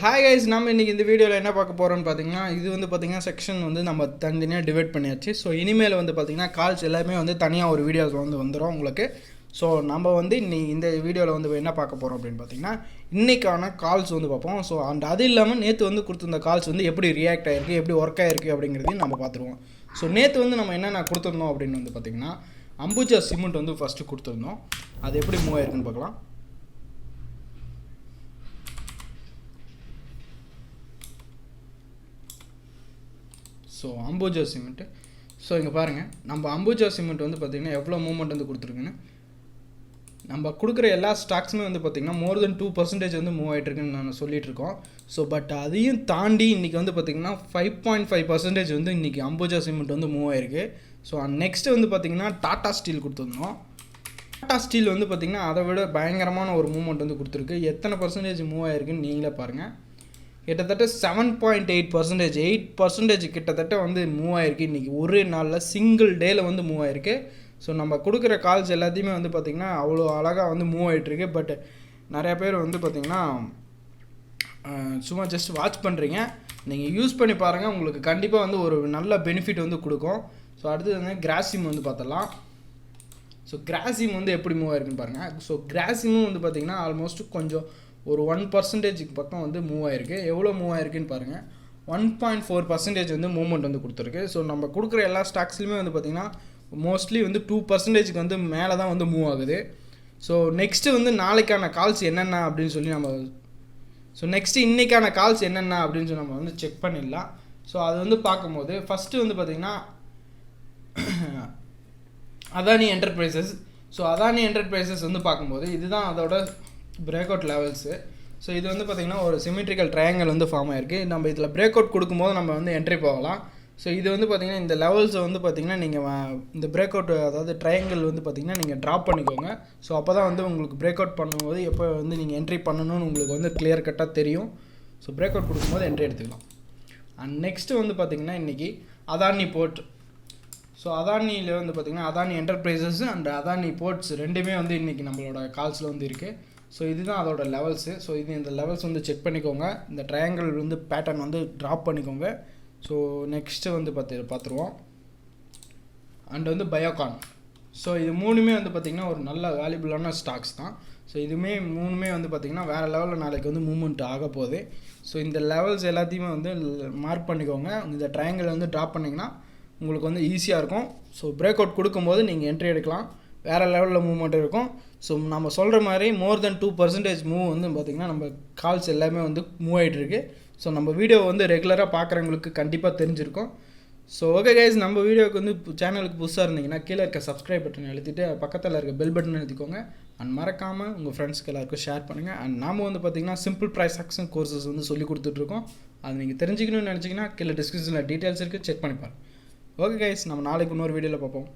Hi guys, நம்ம இன்றைக்கி இந்த வீடியோவில் என்ன பார்க்க போகிறோம்னு பார்த்தீங்கன்னா, இது வந்து பார்த்திங்கன்னா செக்ஷன் வந்து நம்ம தனித்தனியாக டிவைட் பண்ணியாச்சு. ஸோ இனிமேல் வந்து பார்த்திங்கன்னா கால்ஸ் எல்லாமே வந்து தனியாக ஒரு வீடியோஸ் வந்து வந்துடும் உங்களுக்கு. ஸோ நம்ம வந்து இந்த வீடியோவில் வந்து என்ன பார்க்க போகிறோம் அப்படின்னு பார்த்தீங்கன்னா, இன்றைக்கான கால்ஸ் வந்து பார்ப்போம். ஸோ அது இல்லாமல் நேற்று வந்து கொடுத்துருந்த கால்ஸ் வந்து எப்படி ரியாக்ட் ஆகிருக்கு, எப்படி ஒர்க் ஆகிருக்கு அப்படிங்கிறதையும் நம்ம பார்த்துருவோம். ஸோ நேற்று வந்து நம்ம என்னென்ன கொடுத்துருந்தோம் அப்படின்னு வந்து பார்த்திங்கன்னா, அம்புஜா சிமெண்ட் வந்து ஃபஸ்ட்டு கொடுத்துருந்தோம். அது எப்படி மூவ் ஆயிருக்குன்னு பார்க்கலாம். So Ambuja cement. ஸோ இங்கே பாருங்கள், நம்ம அம்புஜா சிமெண்ட் வந்து பார்த்திங்கன்னா எவ்வளோ மூவ்மெண்ட் வந்து கொடுத்துருக்குன்னு. நம்ம கொடுக்குற எல்லா ஸ்டாக்ஸுமே வந்து பார்த்திங்கன்னா மோர் தென் 2% வந்து மூவ் ஆகிட்டுருக்குன்னு நான் சொல்லிகிட்டு இருக்கோம். ஸோ பட் அதையும் தாண்டி இன்றைக்கி வந்து பார்த்திங்கன்னா 5.5% வந்து இன்றைக்கி அம்புஜா சிமெண்ட் வந்து மூவ் ஆகிருக்கு. ஸோ நெக்ஸ்ட்டு வந்து பார்த்திங்கன்னா டாட்டா ஸ்டீல் கொடுத்துருந்தோம். டாட்டா ஸ்டீல் வந்து பார்த்திங்கன்னா அதை விட பயங்கரமான ஒரு மூவ்மெண்ட் வந்து கொடுத்துருக்கு. எத்தனை பர்சன்டேஜ் மூவ் ஆகிருக்குன்னு நீங்களே பாருங்கள். கிட்டத்தட்ட 7.8%, 8% கிட்டத்தட்ட வந்து மூவ் ஆகிருக்கு இன்றைக்கி ஒரே நாளில், சிங்கிள் டேயில் வந்து மூவ் ஆகிருக்கு. ஸோ நம்ம கொடுக்குற கால்ஸ் எல்லாத்தையுமே வந்து பார்த்திங்கன்னா அவ்வளோ அழகாக வந்து மூவ் ஆகிட்டுருக்கு. பட் நிறையா பேர் வந்து பார்த்திங்கன்னா சும்மா ஜஸ்ட் வாட்ச் பண்ணுறீங்க. நீங்கள் யூஸ் பண்ணி பாருங்கள், உங்களுக்கு கண்டிப்பாக வந்து ஒரு நல்ல பெனிஃபிட் வந்து கொடுக்கும். ஸோ அடுத்தது வந்து கிராசிம் வந்து பார்த்தலாம். ஸோ கிராசிம் வந்து எப்படி மூவ் ஆகிருக்குன்னு பாருங்கள். ஸோ கிராசிமும் வந்து பார்த்திங்கன்னா ஆல்மோஸ்ட் கொஞ்சம் ஒரு 1% பக்கம் வந்து மூவ் ஆகிருக்கு. எவ்வளோ மூவ் ஆகிருக்குன்னு பாருங்கள், 1.4% வந்து மூவ்மெண்ட் வந்து கொடுத்துருக்கு. ஸோ நம்ம கொடுக்குற எல்லா ஸ்டாக்ஸ்லையுமே வந்து பார்த்திங்கன்னா மோஸ்ட்லி வந்து 2% வந்து மேலே தான் வந்து மூவ் ஆகுது. ஸோ நெக்ஸ்ட்டு வந்து நாளைக்கான கால்ஸ் என்னென்ன அப்படின்னு சொல்லி நம்ம இன்றைக்கான கால்ஸ் என்னென்ன அப்படின்னு சொல்லி நம்ம வந்து செக் பண்ணிடலாம். ஸோ அது வந்து பார்க்கும்போது ஃபஸ்ட்டு வந்து பார்த்திங்கன்னா Adani enterprises. So Adani enterprises வந்து பார்க்கும்போது இதுதான் அதோட பிரேக் அவுட் லெவல்ஸு. ஸோ இது வந்து பார்த்திங்கன்னா ஒரு சிமெட்ரிக்கல் ட்ரையாங்கல் வந்து ஃபார்ம் ஆகிருக்கு. நம்ம இதில் பிரேக் அவுட் கொடுக்கும்போது நம்ம வந்து என்ட்ரி போகலாம். ஸோ இது வந்து பார்த்திங்கன்னா இந்த லெவல்ஸை வந்து பார்த்திங்கன்னா நீங்கள் இந்த பிரேக் அவுட், அதாவது ட்ரையாங்கல் வந்து பார்த்திங்கன்னா நீங்கள் ட்ராப் பண்ணிக்கோங்க. ஸோ அப்போ தான் வந்து உங்களுக்கு பிரேக் அவுட் பண்ணும்போது எப்போ வந்து நீங்கள் என்ட்ரி பண்ணணும்னு உங்களுக்கு வந்து கிளியர் கட்டாக தெரியும். ஸோ பிரேக் அவுட் கொடுக்கும்போது என்ட்ரி எடுத்துக்கலாம். அண்ட் நெக்ஸ்ட்டு வந்து பார்த்திங்கன்னா இன்றைக்கி அதானி போர்ட். ஸோ அதானியில் வந்து பார்த்திங்கன்னா Adani enterprises and Adani ports ரெண்டுமே வந்து இன்றைக்கி நம்மளோட கால்ஸில் வந்து இருக்குது. ஸோ இதுதான் அதோட லெவல்ஸு. ஸோ இந்த லெவல்ஸ் வந்து செக் பண்ணிக்கோங்க. இந்த ட்ரையாங்கிள் வந்து பேட்டர்ன் வந்து ட்ராப் பண்ணிக்கோங்க. ஸோ நெக்ஸ்ட்டு வந்து பார்த்துருவோம். அண்ட் வந்து பயோகான். ஸோ இது மூணுமே வந்து பார்த்திங்கன்னா ஒரு நல்ல வேல்யூபிளான ஸ்டாக்ஸ் தான். ஸோ இதுவுமே மூணுமே வந்து பார்த்திங்கன்னா வேறு லெவலில் நாளைக்கு வந்து மூவ்மெண்ட் ஆக போகுது. ஸோ இந்த லெவல்ஸ் எல்லாத்தையுமே வந்து மார்க் பண்ணிக்கோங்க. இந்த ட்ரையாங்கிள் வந்து ட்ராப் பண்ணிங்கன்னா உங்களுக்கு வந்து ஈஸியாக இருக்கும். ஸோ பிரேக் அவுட் கொடுக்கும்போது நீங்கள் என்ட்ரி எடுக்கலாம், வேறு லெவலில் மூவ்மெண்ட் இருக்கும். ஸோ நம்ம சொல்கிற மாதிரி மோர் தென் 2% மூவ் வந்து பார்த்திங்கன்னா நம்ம கால்ஸ் எல்லாமே வந்து மூவ் ஆகிட்டுருக்கு. ஸோ நம்ம வீடியோ வந்து ரெகுலராக பார்க்குறவங்களுக்கு கண்டிப்பாக தெரிஞ்சிருக்கும். ஸோ ஓகே கைஸ், நம்ம வீடியோவுக்கு வந்து சேனலுக்கு புதுசாக இருந்தீங்கன்னா கீழே இருக்க சப்ஸ்கிரைப் பட்டன் அழுத்திட்டு பக்கத்தில் இருக்க பெல் பட்டன் எழுதிக்கோங்க. அண்ட் மறக்காமல் உங்கள் ஃப்ரெண்ட்ஸ்க்கு எல்லாருக்கும் ஷேர் பண்ணுங்கள். அண்ட் நாம் வந்து பார்த்திங்கன்னா சிம்பிள் ப்ரைஸ் ஆக்ஷன் கோர்சஸ் வந்து சொல்லி கொடுத்துட்ருக்கோம். அது நீங்கள் தெரிஞ்சுக்கணும்னு நினச்சிங்கன்னா கீழே டிஸ்கிரிப்ஷனில் டீட்டெயில்ஸ் இருக்குது, செக் பண்ணி பாருங்கள். ஓகே கைஸ், நம்ம நாளைக்கு இன்னொரு வீடியோவில் பார்ப்போம்.